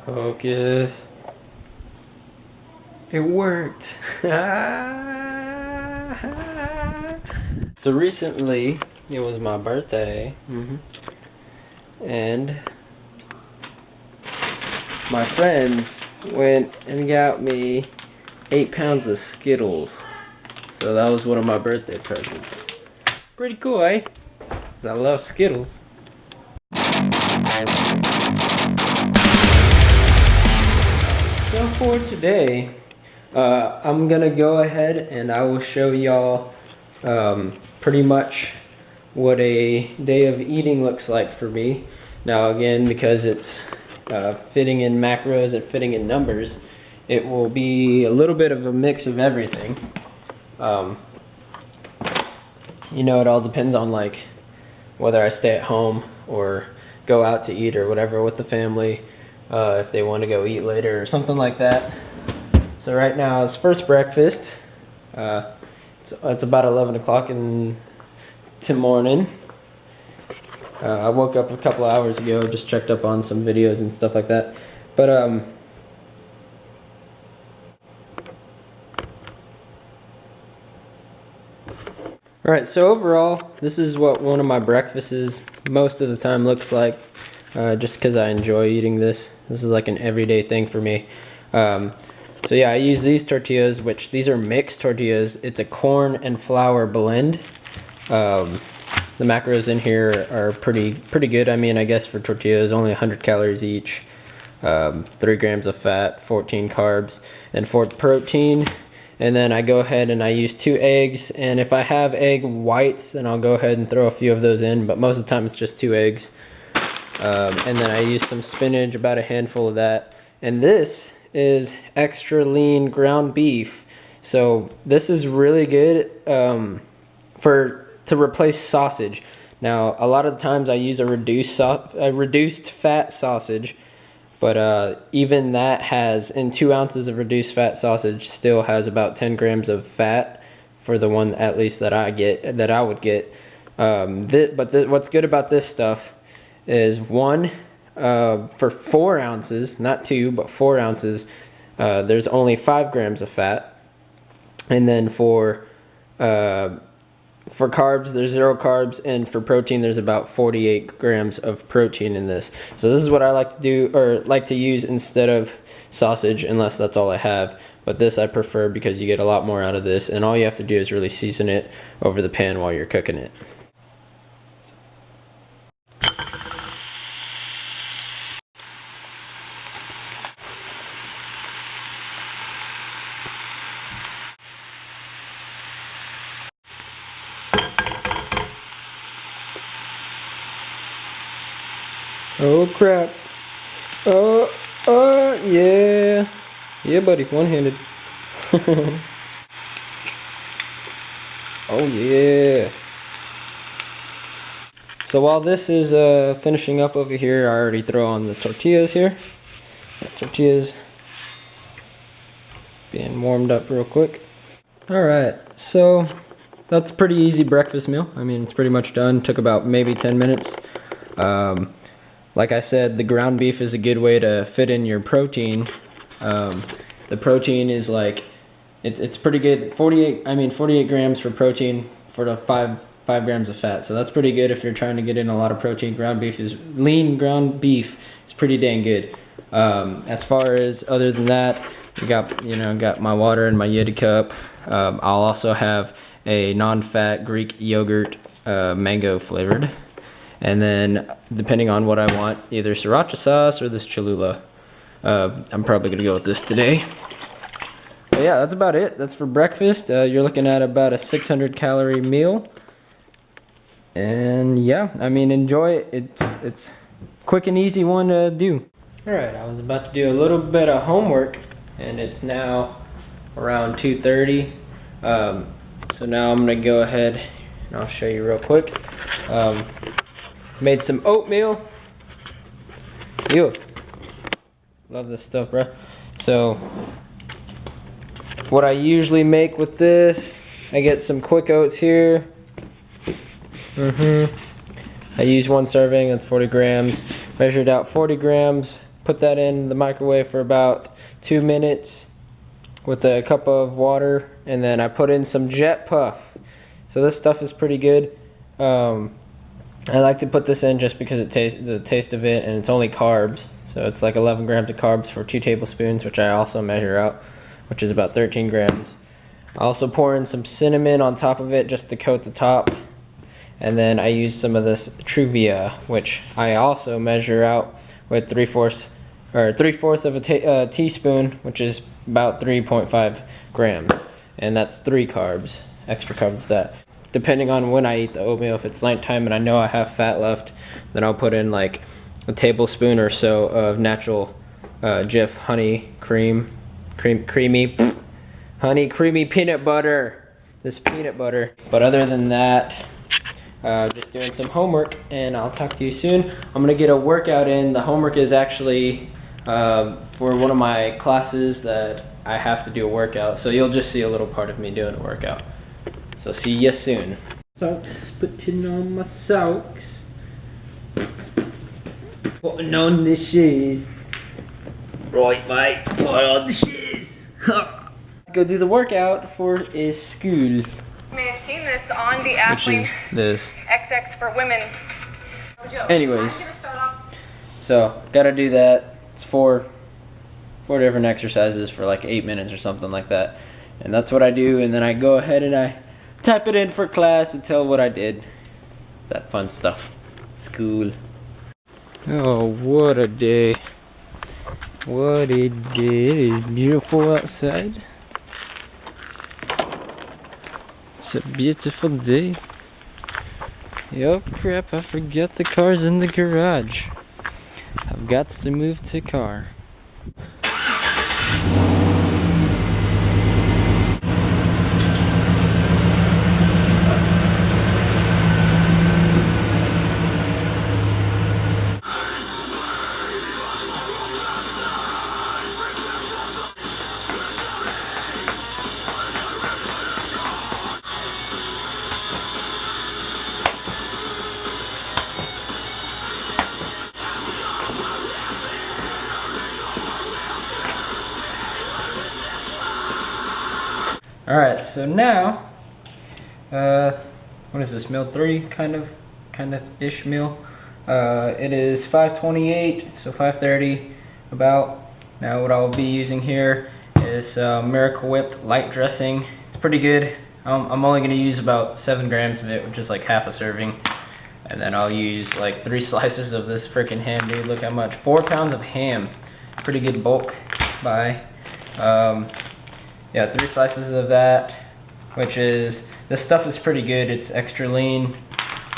Focus. It worked. So recently, it was my birthday, and my friends went and got me 8 pounds of Skittles. So that was one of my birthday presents. Pretty cool, eh? 'Cause I love Skittles. So for today, I'm gonna go ahead and I will show y'all pretty much what a day of eating looks like for me. Now again, because it's fitting in macros and fitting in numbers, it will be a little bit of a mix of everything. You know, it all depends on like whether I stay at home or go out to eat or whatever with the family, if they want to go eat later or something like that. So right now it's first breakfast. It's about 11 o'clock in the morning. I woke up a couple of hours ago, just checked up on some videos and stuff like that. But alright, so overall, this is what one of my breakfasts most of the time looks like, just because I enjoy eating this. This is like an everyday thing for me. So yeah, I use these tortillas, which these are mixed tortillas. It's a corn and flour blend. The macros in here are pretty good. I mean, I guess for tortillas, only 100 calories each, 3 grams of fat, 14 carbs, and 4 protein. And then I go ahead and I use 2 eggs, and if I have egg whites, then I'll go ahead and throw a few of those in, but most of the time it's just 2 eggs. And then I use some spinach, about a handful of that. And this is extra lean ground beef. So this is really good to replace sausage. Now, a lot of the times I use a reduced fat sausage, but even that has, in 2 ounces of reduced fat sausage, still has about 10 grams of fat for the one at least that I would get. What's good about this stuff is one, for 4 ounces, not 2, but 4 ounces, there's only 5 grams of fat. And then for carbs, there's 0 carbs, and for protein, there's about 48 grams of protein in this. So this is what I like to do, or like to use instead of sausage, unless that's all I have. But this I prefer because you get a lot more out of this, and all you have to do is really season it over the pan while you're cooking it. Oh crap. Yeah. Yeah, buddy, one-handed. Oh yeah. So while this is finishing up over here, I already throw on the tortillas here. Tortillas being warmed up real quick. Alright, so that's a pretty easy breakfast meal. I mean, it's pretty much done. Took about maybe 10 minutes. Like I said, the ground beef is a good way to fit in your protein. The protein is like, it's pretty good. 48 grams for protein for the 5 grams of fat. So that's pretty good if you're trying to get in a lot of protein. Lean ground beef. It's pretty dang good. As far as other than that, got my water and my Yeti cup. I'll also have a non-fat Greek yogurt, mango flavored. And then, depending on what I want, either sriracha sauce or this Cholula. I'm probably going to go with this today. But yeah, that's about it. That's for breakfast. You're looking at about a 600 calorie meal. And yeah, I mean, enjoy it. It's quick and easy one to do. Alright, I was about to do a little bit of homework, and it's now around 2:30. So now I'm going to go ahead and I'll show you real quick. Made some oatmeal. Love this stuff, bro. So what I usually make with this, I get some quick oats here. I use 1 serving, that's 40 grams. Measured out 40 grams, put that in the microwave for about 2 minutes with a cup of water, and then I put in some Jet Puff. So this stuff is pretty good. I like to put this in just because the taste of it, and it's only carbs. So it's like 11 grams of carbs for 2 tablespoons, which I also measure out, which is about 13 grams. I also pour in some cinnamon on top of it just to coat the top. And then I use some of this Truvia, which I also measure out with 3/4 of a teaspoon, which is about 3.5 grams. And that's 3 carbs, extra carbs that. Depending on when I eat the oatmeal, if it's nighttime and I know I have fat left, then I'll put in like a tablespoon or so of natural Jif honey creamy peanut butter. This peanut butter. But other than that, just doing some homework, and I'll talk to you soon. I'm gonna get a workout in. The homework is actually for one of my classes that I have to do a workout, so you'll just see a little part of me doing a workout. So see ya soon. Socks, putting on my socks. Putting on the shoes. Right, mate, put on the shoes. Go do the workout for a school. You may have seen this on the Athlete Which is this. XX for women. Anyways, so gotta do that. It's four different exercises for like 8 minutes or something like that. And that's what I do, and then I go ahead and I type it in for class and tell what I did. That fun stuff. School. Oh, what a day. What a day. It is beautiful outside. It's a beautiful day. Oh crap, I forgot the car's in the garage. I've got to move to car. Alright, so now, what is this, meal 3, kind of ish meal. It is 5:28, so 5:30 about. Now what I'll be using here is Miracle Whip light dressing. It's pretty good. I'm only going to use about 7 grams of it, which is like half a serving. And then I'll use like 3 slices of this freaking ham, dude. Look how much. 4 pounds of ham. Pretty good bulk buy. Yeah, 3 slices of that, which is, this stuff is pretty good. It's extra lean.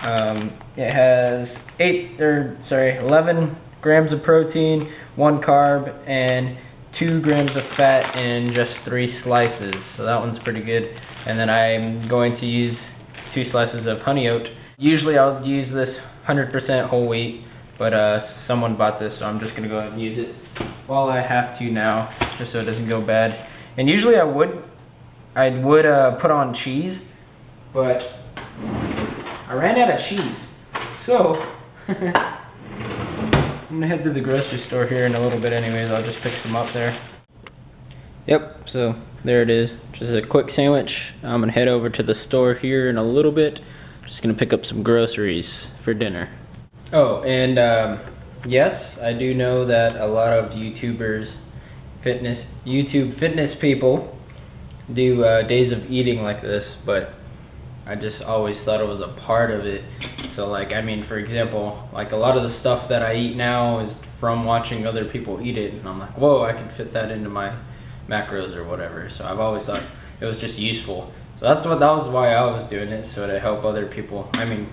It has 11 grams of protein, 1 carb, and 2 grams of fat in just 3 slices. So that one's pretty good. And then I'm going to use 2 slices of honey oat. Usually I'll use this 100% whole wheat, but someone bought this, so I'm just gonna go ahead and use it while I have to now, just so it doesn't go bad. And usually I would put on cheese, but I ran out of cheese. So I'm gonna head to the grocery store here in a little bit anyways. I'll just pick some up there. Yep, so there it is. Just a quick sandwich. I'm gonna head over to the store here in a little bit. Just gonna pick up some groceries for dinner. Oh, and yes, I do know that a lot of YouTubers, YouTube fitness people do days of eating like this, but I just always thought it was a part of it. So like, I mean, for example, like a lot of the stuff that I eat now is from watching other people eat it, and I'm like, whoa, I can fit that into my macros or whatever. So I've always thought it was just useful. So that was why I was doing it, so to help other people. I mean,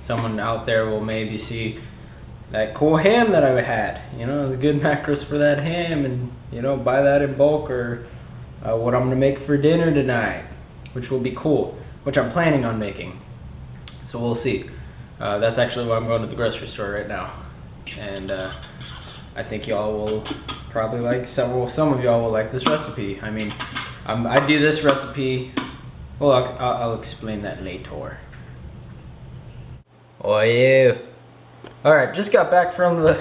someone out there will maybe see that cool ham that I had, you know, the good macros for that ham, and, you know, buy that in bulk, or what I'm gonna make for dinner tonight, which will be cool, which I'm planning on making. So we'll see. That's actually why I'm going to the grocery store right now. And I think y'all will probably like, some of y'all will like this recipe. I mean, I do this recipe, well, I'll explain that later. Oh yeah. Alright, just got back from the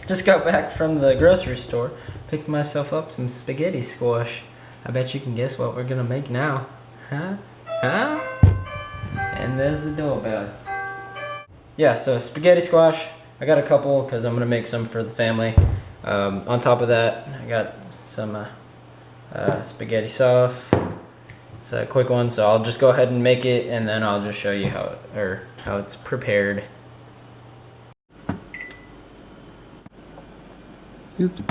Just got back from the grocery store. Picked myself up some spaghetti squash. I bet you can guess what we're gonna make now. Huh? Huh? And there's the doorbell. Yeah, so spaghetti squash. I got a couple because I'm gonna make some for the family. On top of that, I got some spaghetti sauce. It's a quick one, so I'll just go ahead and make it, and then I'll just show you how it's prepared. Oops.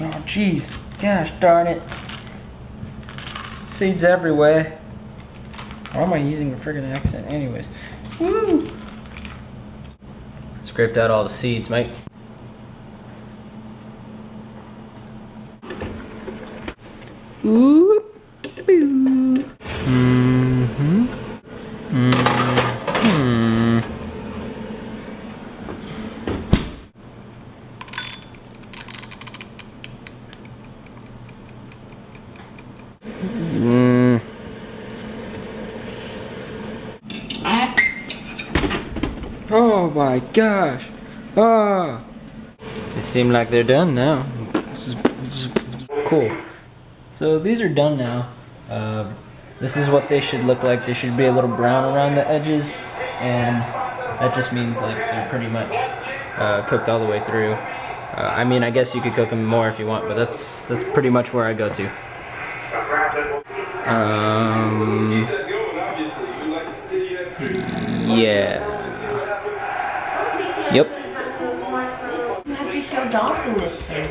Oh jeez, gosh darn it. Seeds everywhere. Why am I using a friggin' accent anyways? Woo! Scraped out all the seeds, mate. Ooh. Mm-hmm. Mm-hmm. Mm. Oh my gosh. Ah. They seem like they're done now. Cool. So these are done now. This is what they should look like. They should be a little brown around the edges, and that just means like they're pretty much cooked all the way through. I mean, I guess you could cook them more if you want, but that's pretty much where I go to. Yeah. Yep. You have to show dogs in this thing.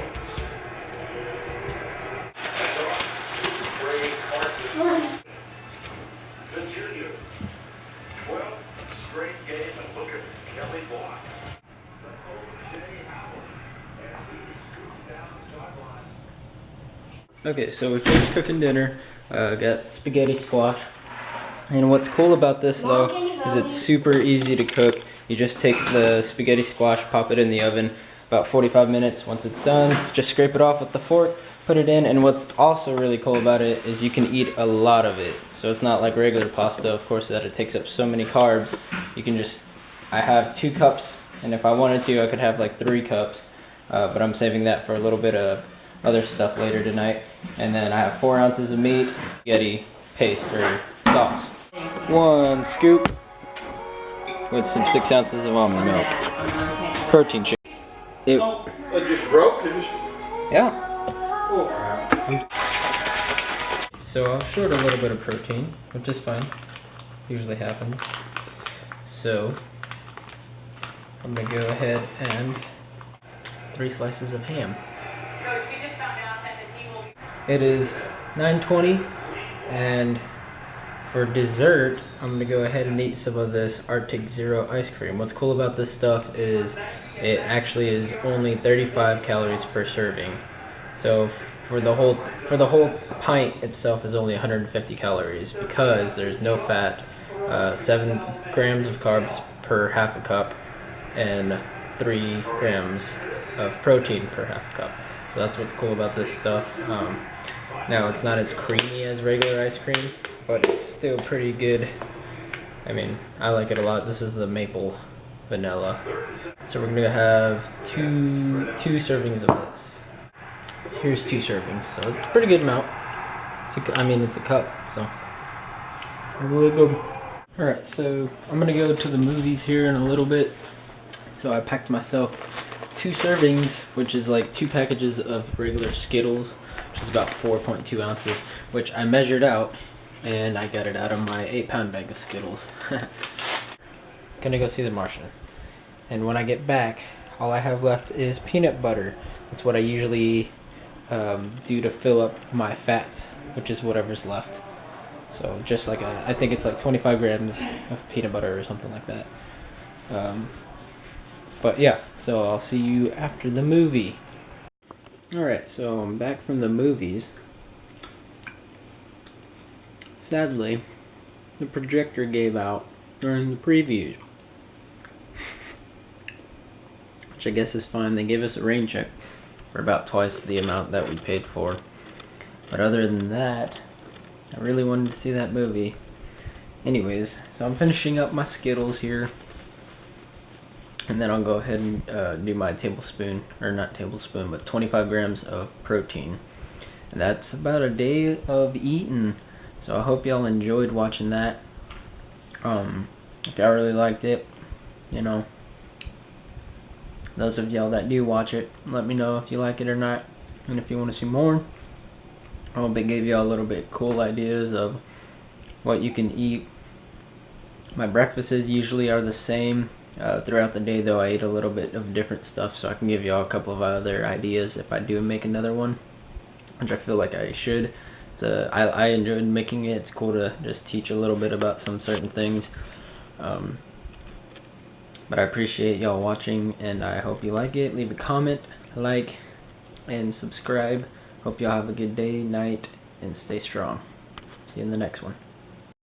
Okay, so we finished cooking dinner. Got spaghetti squash. And what's cool about this though is it's super easy to cook. You just take the spaghetti squash, pop it in the oven, about 45 minutes. Once it's done, just scrape it off with the fork, put it in, and what's also really cool about it is you can eat a lot of it. So it's not like regular pasta, of course, that it takes up so many carbs. You can just, I have 2 cups, and if I wanted to, I could have like 3 cups, but I'm saving that for a little bit of other stuff later tonight. And then I have 4 ounces of meat, spaghetti paste or sauce. 1 scoop with some 6 ounces of almond milk. Protein shake. It just broke? Yeah. So I'll short a little bit of protein, which is fine. Usually happens. So I'm gonna go ahead and 3 slices of ham. It is 9:20, and for dessert, I'm gonna go ahead and eat some of this Arctic Zero ice cream. What's cool about this stuff is it actually is only 35 calories per serving. So for the whole pint itself is only 150 calories because there's no fat, 7 grams of carbs per half a cup, and 3 grams of protein per half a cup. So that's what's cool about this stuff. Now it's not as creamy as regular ice cream, but it's still pretty good. I mean, I like it a lot. This is the maple vanilla. So we're gonna have two servings of this. So here's 2 servings, so it's a pretty good amount. It's a cup, so really good. All right, so I'm gonna go to the movies here in a little bit. So I packed myself 2 servings, which is like 2 packages of regular Skittles, which is about 4.2 ounces, which I measured out, and I got it out of my 8-pound bag of Skittles. Gonna go see The Martian. And when I get back, all I have left is peanut butter. That's what I usually do to fill up my fats, which is whatever's left. So just like I think it's like 25 grams of peanut butter or something like that. But yeah, so I'll see you after the movie. Alright, so I'm back from the movies. Sadly, the projector gave out during the previews. Which I guess is fine. They gave us a rain check for about twice the amount that we paid for. But other than that, I really wanted to see that movie. Anyways, so I'm finishing up my Skittles here. And then I'll go ahead and do my tablespoon, or not tablespoon, but 25 grams of protein. And that's about a day of eating. So I hope y'all enjoyed watching that. If y'all really liked it, you know, those of y'all that do watch it, let me know if you like it or not. And if you want to see more, I hope it gave y'all a little bit cool ideas of what you can eat. My breakfasts usually are the same. Throughout the day though, I eat a little bit of different stuff, so I can give y'all a couple of other ideas if I do make another one, which I feel like I should. So I enjoyed making it. It's cool to just teach a little bit about some certain things. But I appreciate y'all watching, and I hope you like it. Leave a comment, like, and subscribe. Hope y'all have a good day, night, and stay strong. See you in the next one.